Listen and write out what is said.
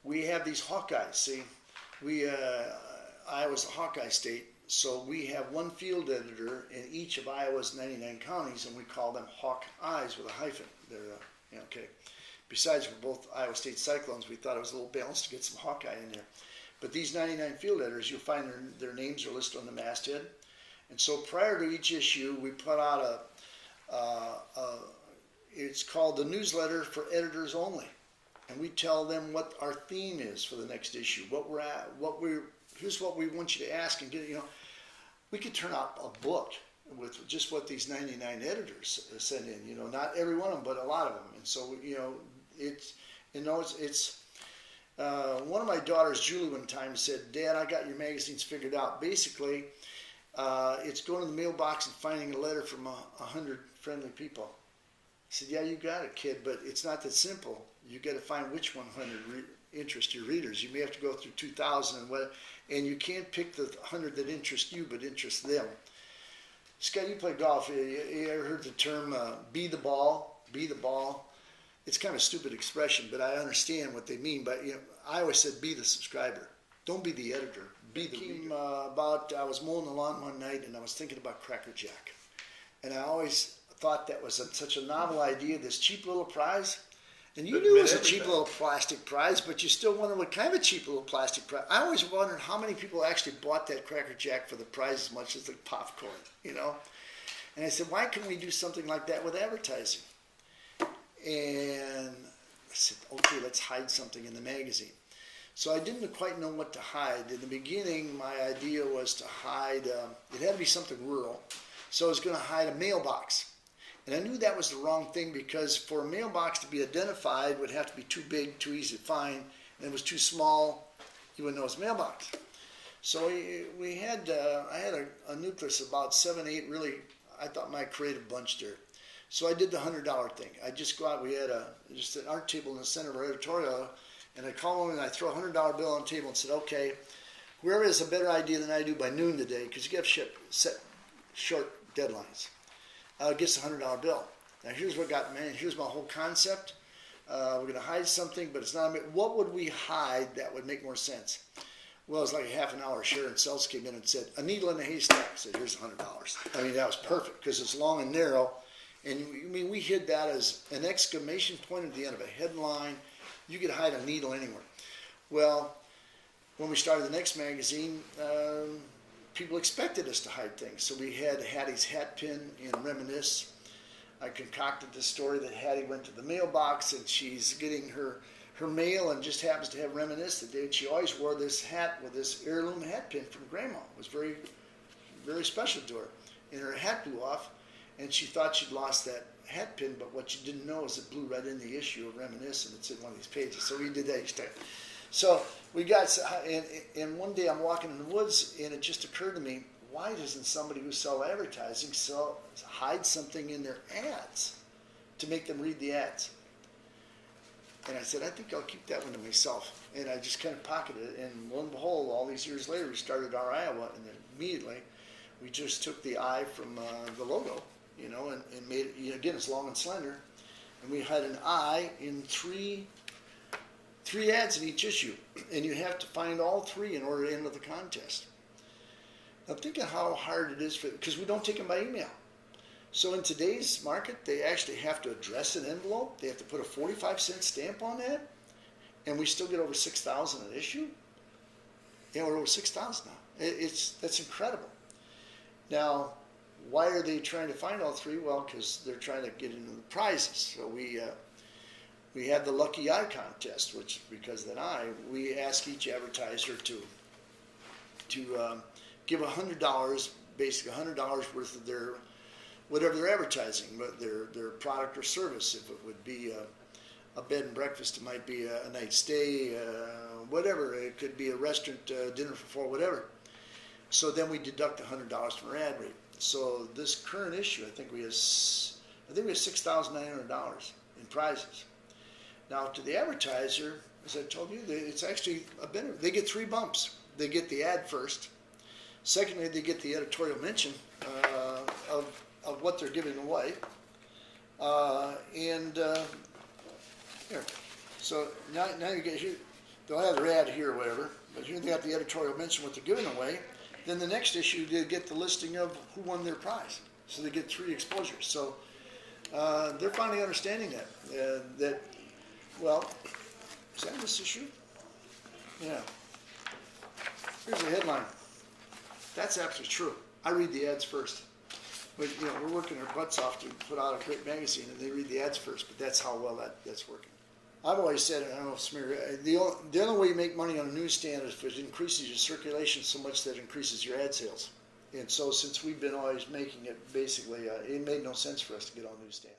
we have these Hawkeyes. See, Iowa's a Hawkeye state, so we have one field editor in each of Iowa's 99 counties, and we call them Hawkeyes with a hyphen. They're okay. Besides, we're both Iowa State Cyclones. We thought it was a little balanced to get some Hawkeye in there. But these 99 field editors, you'll find their names are listed on the masthead. And so prior to each issue, we put out it's called the newsletter for editors only. And we tell them what our theme is for the next issue, what we're at, here's what we want you to ask and get, we could turn out a book with just what these 99 editors send in, not every one of them, but a lot of them. And so, it's one of my daughters, Julie, one time said, Dad, I got your magazines figured out. Basically, it's going to the mailbox and finding a letter from 100 friendly people. I said, yeah, you got it, kid, but it's not that simple. You got to find which 100 interest your readers. You may have to go through 2,000 and you can't pick the 100 that interest you, but interest them. Scott, you play golf. You ever heard the term be the ball? Be the ball. It's kind of a stupid expression, but I understand what they mean. But I always said be the subscriber. Don't be the editor. Be the reader. I was mowing the lawn one night and I was thinking about Cracker Jack. And I always thought that was such a novel idea, this cheap little prize. And you knew it was a cheap little plastic prize, but you still wonder what kind of a cheap little plastic prize. I always wondered how many people actually bought that Cracker Jack for the prize as much as the popcorn, And I said, why can't we do something like that with advertising? And I said, okay, let's hide something in the magazine. So I didn't quite know what to hide. In the beginning, my idea was to hide, it had to be something rural. So I was going to hide a mailbox. And I knew that was the wrong thing because for a mailbox to be identified, it would have to be too big, too easy to find. And it was too small, you wouldn't know it's a mailbox. So I had a nucleus of about 7, 8 really, I thought, my creative bunch there. So I did the $100 thing. I just go out, we had just an art table in the center of our editorial, and I call them and I throw a $100 bill on the table and said, okay, whoever has a better idea than I do by noon today, because you got to set short deadlines, gets a $100 bill. Now here's what got me, here's my whole concept. We're going to hide something, but it's not, what would we hide that would make more sense? Well, it was like a half an hour. Sharon Sells came in and said, a needle in a haystack. I said, here's $100. I mean, that was perfect because it's long and narrow. And we hid that as an exclamation point at the end of a headline. You could hide a needle anywhere. Well, when we started the next magazine, people expected us to hide things. So we had Hattie's hat pin in Reminisce. I concocted this story that Hattie went to the mailbox and she's getting her mail and just happens to have Reminisce the day. She always wore this hat with this heirloom hat pin from Grandma. It was very, very special to her. And her hat blew off and she thought she'd lost that hat pin, but what she didn't know is it blew right in the issue of Reminisce and it's in one of these pages. So we did that each time. So we got, and one day I'm walking in the woods and it just occurred to me, why doesn't somebody who sells advertising hide something in their ads to make them read the ads? And I said, I think I'll keep that one to myself. And I just kind of pocketed it. And lo and behold, all these years later, we started our Iowa. And then immediately, we just took the I from the logo, and made it, again, it's long and slender. And we had an I in three ads in each issue. And you have to find all three in order to enter the contest. I'm thinking how hard it is because we don't take them by email. So in today's market, they actually have to address an envelope. They have to put a 45-cent stamp on that. And we still get over 6,000 an issue. Yeah, we're over 6,000 now. That's incredible. Now, why are they trying to find all three? Well, because they're trying to get into the prizes. So we had the Lucky Eye contest, which because of that eye, we ask each advertiser to give $100, basically $100 worth of their whatever they're advertising, but their product or service. If it would be a bed and breakfast, it might be a night stay, whatever. It could be a restaurant, dinner for four, whatever. So then we deduct $100 from our ad rate. So this current issue, I think we have $6,900 in prizes. Now to the advertiser, as I told you, it's actually a benefit. They get 3 bumps. They get the ad first. Secondly, they get the editorial mention of what they're giving away. Here. So now you get here. they'll have their ad here or whatever, but here they got the editorial mention what they're giving away. Then the next issue, they get the listing of who won their prize. So they get 3 exposures. So they're finally understanding that, well, is that this issue? Yeah. Here's the headline. That's absolutely true. I read the ads first. But, we're working our butts off to put out a great magazine, and they read the ads first, but that's how well that's working. I've always said, I don't know, Samir, the only way you make money on a newsstand is if it increases your circulation so much that it increases your ad sales. And so since we've been always making it, basically, it made no sense for us to get on newsstand.